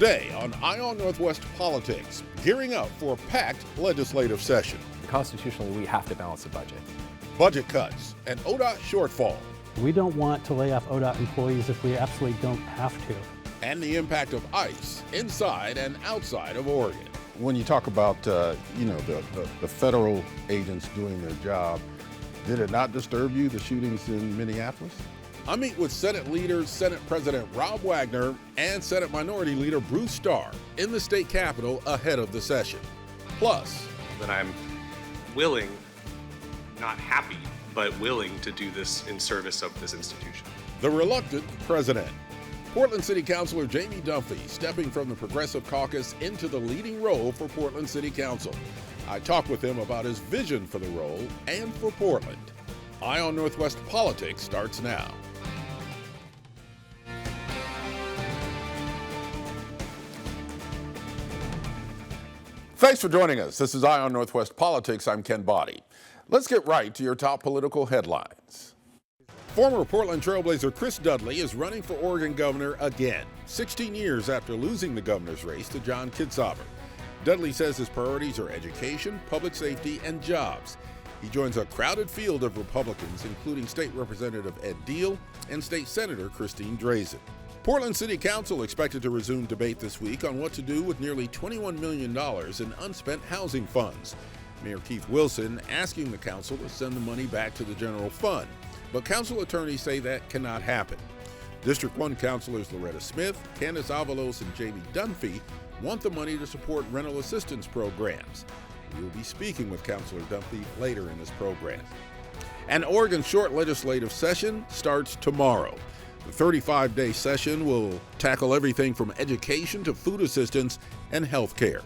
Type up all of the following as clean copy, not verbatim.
Today on Eye on Northwest Politics, gearing up for a packed legislative session. Constitutionally, we have to balance the budget. Budget cuts and ODOT shortfall. We don't want to lay off ODOT employees if we absolutely don't have to. And the impact of ICE inside and outside of Oregon. When you talk about, the federal agents doing their job, did it not disturb you, the shootings in Minneapolis? I meet with Senate leaders, Senate President Rob Wagner and Senate Minority Leader Bruce Starr in the state capitol ahead of the session. Plus, that I'm willing, not happy, but willing to do this in service of this institution. The reluctant president. Portland City Councilor Jamie Dunphy stepping from the Progressive Caucus into the leading role for Portland City Council. I talked with him about his vision for the role and for Portland. Eye on Northwest Politics starts now. Thanks for joining us. This is Eye on Northwest Politics. I'm Ken Boddie. Let's get right to your top political headlines. Former Portland Trailblazer Chris Dudley is running for Oregon governor again, 16 years after losing the governor's race to John Kitzhaber. Dudley says his priorities are education, public safety, and jobs. He joins a crowded field of Republicans, including State Representative Ed Deal and State Senator Christine Drazen. Portland City Council expected to resume debate this week on what to do with nearly $21 million in unspent housing funds. Mayor Keith Wilson asking the council to send the money back to the general fund, but council attorneys say that cannot happen. District 1 councilors Loretta Smith, Candace Avalos, and Jamie Dunphy want the money to support rental assistance programs. We will be speaking with Councilor Dunphy later in this program. An Oregon short legislative session starts tomorrow. The 35-day session will tackle everything from education to food assistance and health care.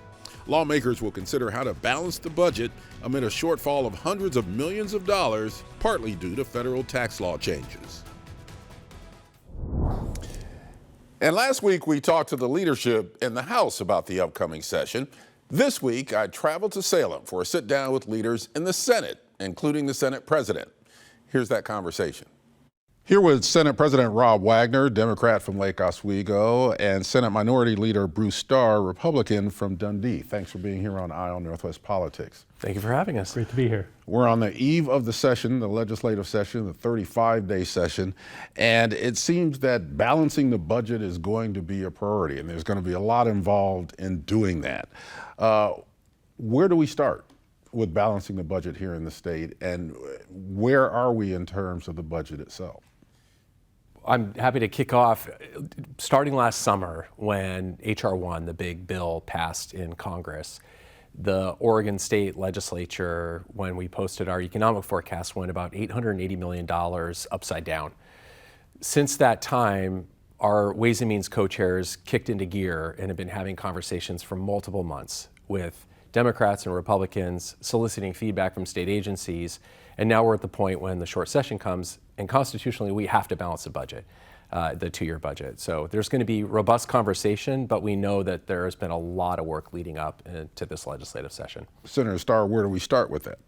Lawmakers will consider how to balance the budget amid a shortfall of hundreds of millions of dollars, partly due to federal tax law changes. And last week, we talked to the leadership in the House about the upcoming session. This week, I traveled to Salem for a sit-down with leaders in the Senate, including the Senate President. Here's that conversation. Here with Senate President Rob Wagner, Democrat from Lake Oswego, and Senate Minority Leader Bruce Starr, Republican from Dundee. Thanks for being here on Eye on Northwest Politics. Thank you for having us. Great to be here. We're on the eve of the session, the legislative session, the 35-day session, and it seems that balancing the budget is going to be a priority, and there's going to be a lot involved in doing that. Where do we start with balancing the budget here in the state, and where are we in terms of the budget itself? I'm happy to kick off. Starting last summer when H.R. 1, the big bill, passed in Congress, the Oregon State Legislature, when we posted our economic forecast, went about $880 million upside down. Since that time, our Ways and Means co-chairs kicked into gear and have been having conversations for multiple months with Democrats and Republicans, soliciting feedback from state agencies. And now we're at the point when the short session comes, and constitutionally we have to balance the budget, the two-year budget. So there's going to be robust conversation, but we know that there has been a lot of work leading up to this legislative session. Senator Starr, where do we start with that?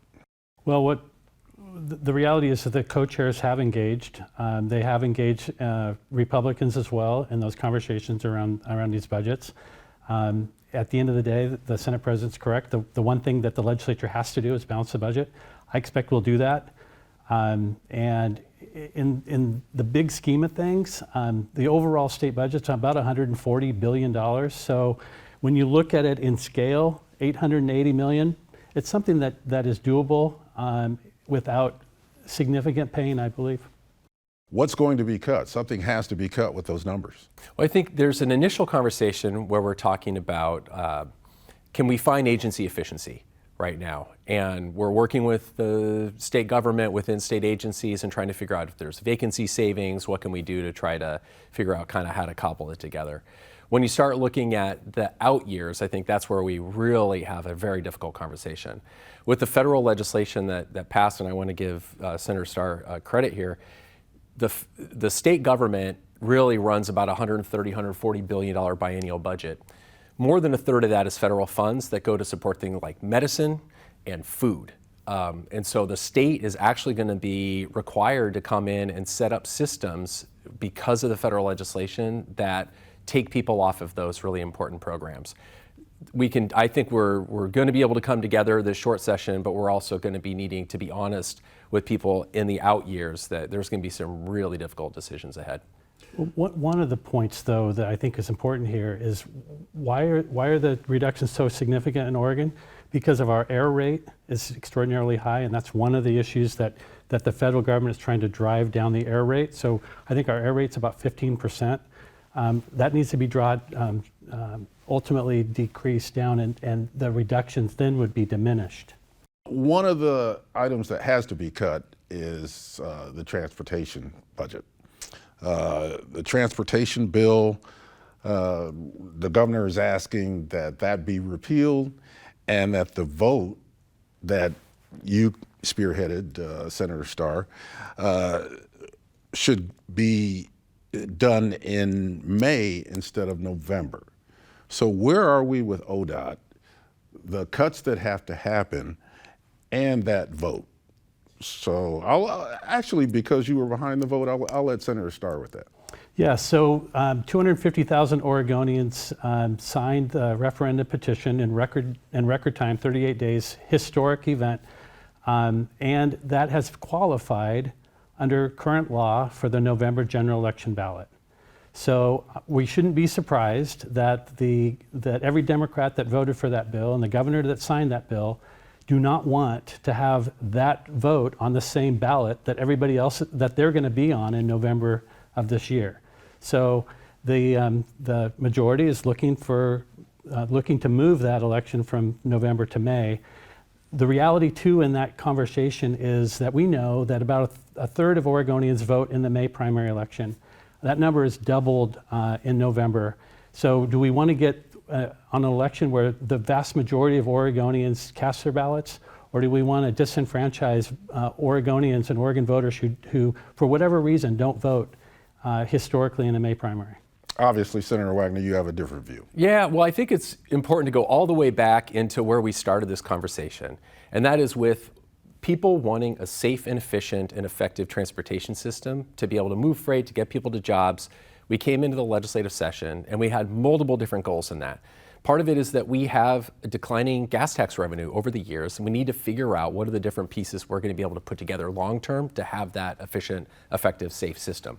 Well, the reality is that the co-chairs have engaged. They have engaged Republicans as well in those conversations around these budgets. At the end of the day, the Senate President's correct. The one thing that the legislature has to do is balance the budget. I expect we'll do that. And in the big scheme of things, the overall state budget's about $140 billion. So when you look at it in scale, $880 million, it's something that is doable without significant pain, I believe. What's going to be cut? Something has to be cut with those numbers. Well, I think there's an initial conversation where we're talking about can we find agency efficiency right now? And we're working with the state government within state agencies and trying to figure out if there's vacancy savings, what can we do to try to figure out kind of how to cobble it together. When you start looking at the out years, I think that's where we really have a very difficult conversation. With the federal legislation that passed, and I want to give Senator Starr credit here, the state government really runs about $140 billion biennial budget. More than a third of that is federal funds that go to support things like medicine and food. And so the state is actually going to be required to come in and set up systems because of the federal legislation that take people off of those really important programs. I think we're going to be able to come together this short session, but we're also going to be needing to be honest with people in the out years that there's going to be some really difficult decisions ahead. One of the points, though, that I think is important here is why are the reductions so significant in Oregon? Because of our error rate is extraordinarily high, and that's one of the issues that the federal government is trying to drive down the error rate. So I think our error rate's about 15%. That needs to be ultimately decreased down, and the reductions then would be diminished. One of the items that has to be cut is the transportation budget. The transportation bill, the governor is asking that be repealed, and that the vote that you spearheaded, Senator Starr, should be done in May instead of November. So where are we with ODOT, the cuts that have to happen, and that vote? So I'll actually, because you were behind the vote, I'll let Senator Starr with that. Yeah, so 250,000 Oregonians signed the referendum petition in record time, 38 days, historic event, and that has qualified under current law for the November general election ballot. So we shouldn't be surprised that every Democrat that voted for that bill and the governor that signed that bill do not want to have that vote on the same ballot that everybody else that they're going to be on in November of this year. So the majority is looking to move that election from November to May. The reality too in that conversation is that we know that about a third of Oregonians vote in the May primary election. That number is doubled in November. So do we want to get on an election where the vast majority of Oregonians cast their ballots, or do we want to disenfranchise Oregonians and Oregon voters who, for whatever reason, don't vote historically in the May primary? Obviously, Senator Wagner, you have a different view. Yeah, well, I think it's important to go all the way back into where we started this conversation, and that is with people wanting a safe and efficient and effective transportation system to be able to move freight, to get people to jobs. We came into the legislative session and we had multiple different goals in that. Part of it is that we have a declining gas tax revenue over the years, and we need to figure out what are the different pieces we're going to be able to put together long-term to have that efficient, effective, safe system.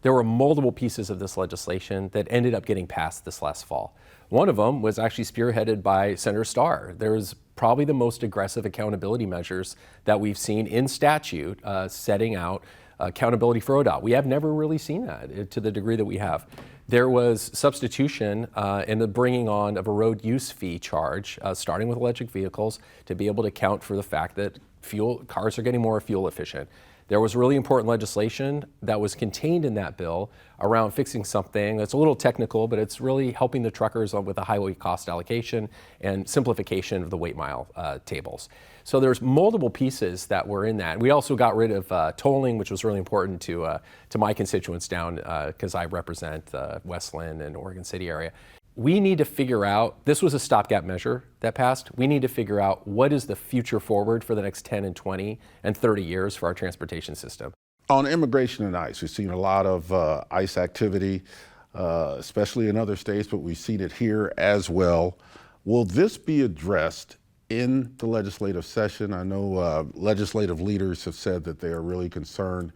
There were multiple pieces of this legislation that ended up getting passed this last fall. One of them was actually spearheaded by Senator Starr. There's probably the most aggressive accountability measures that we've seen in statute setting out accountability for ODOT. We have never really seen that to the degree that we have. There was substitution in the bringing on of a road use fee charge, starting with electric vehicles, to be able to account for the fact that cars are getting more fuel efficient. There was really important legislation that was contained in that bill around fixing something that's a little technical, but it's really helping the truckers with the highway cost allocation and simplification of the weight mile tables. So there's multiple pieces that were in that. We also got rid of tolling, which was really important to my constituents down, because I represent Westland and Oregon City area. We need to figure out, this was a stopgap measure that passed, we need to figure out what is the future forward for the next 10 and 20 and 30 years for our transportation system. On immigration and ICE, we've seen a lot of ICE activity, especially in other states, but we've seen it here as well. Will this be addressed in the legislative session? I know legislative leaders have said that they are really concerned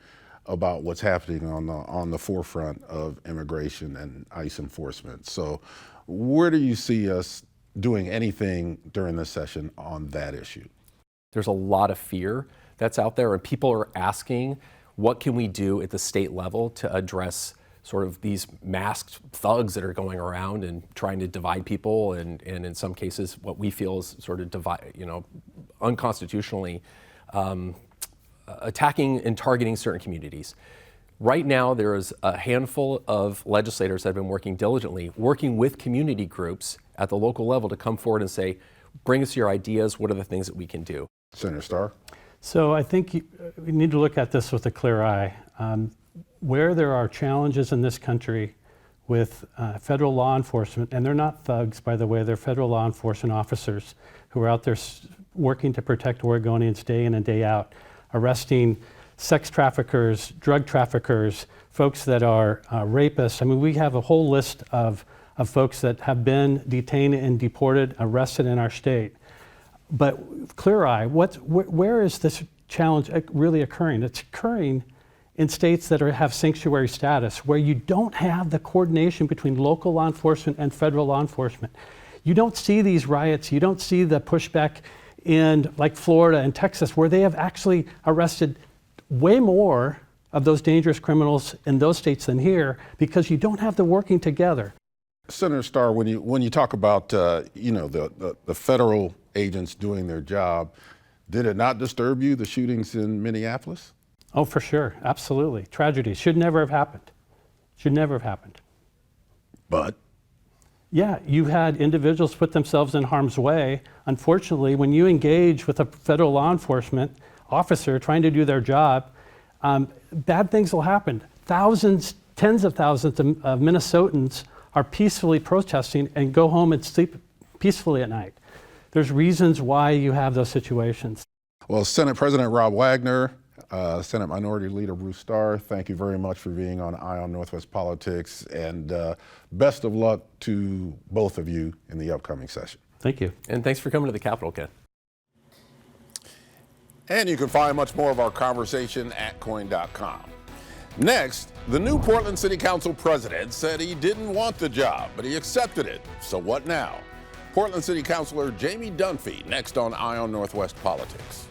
about what's happening on the forefront of immigration and ICE enforcement. So where do you see us doing anything during this session on that issue? There's a lot of fear that's out there, and people are asking, what can we do at the state level to address sort of these masked thugs that are going around and trying to divide people, and in some cases what we feel is sort of unconstitutionally attacking and targeting certain communities. Right now, there is a handful of legislators that have been working diligently, working with community groups at the local level to come forward and say, bring us your ideas, what are the things that we can do? Senator Starr? So I think we need to look at this with a clear eye. Where there are challenges in this country with federal law enforcement, and they're not thugs, by the way, they're federal law enforcement officers who are out there working to protect Oregonians day in and day out, arresting sex traffickers, drug traffickers, folks that are rapists. I mean, we have a whole list of folks that have been detained and deported, arrested in our state. But Clear Eye, where is this challenge really occurring? It's occurring in states that have sanctuary status, where you don't have the coordination between local law enforcement and federal law enforcement. You don't see these riots, you don't see the pushback in like Florida and Texas, where they have actually arrested way more of those dangerous criminals in those states than here, because you don't have the working together. Senator Starr, when you talk about the federal agents doing their job, did it not disturb you, the shootings in Minneapolis? Oh, for sure, absolutely. Tragedy should never have happened. Should never have happened. But? Yeah, you had individuals put themselves in harm's way. Unfortunately, when you engage with a federal law enforcement officer trying to do their job, bad things will happen. Thousands, tens of thousands of Minnesotans are peacefully protesting and go home and sleep peacefully at night. There's reasons why you have those situations. Well, Senate President Rob Wagner, Senate Minority Leader Bruce Starr, thank you very much for being on Eye on Northwest Politics, and best of luck to both of you in the upcoming session. Thank you. And thanks for coming to the Capitol, Ken. And you can find much more of our conversation at KOIN.com. Next, the new Portland City Council president said he didn't want the job, but he accepted it. So what now? Portland City Councilor Jamie Dunphy next on Eye on Northwest Politics.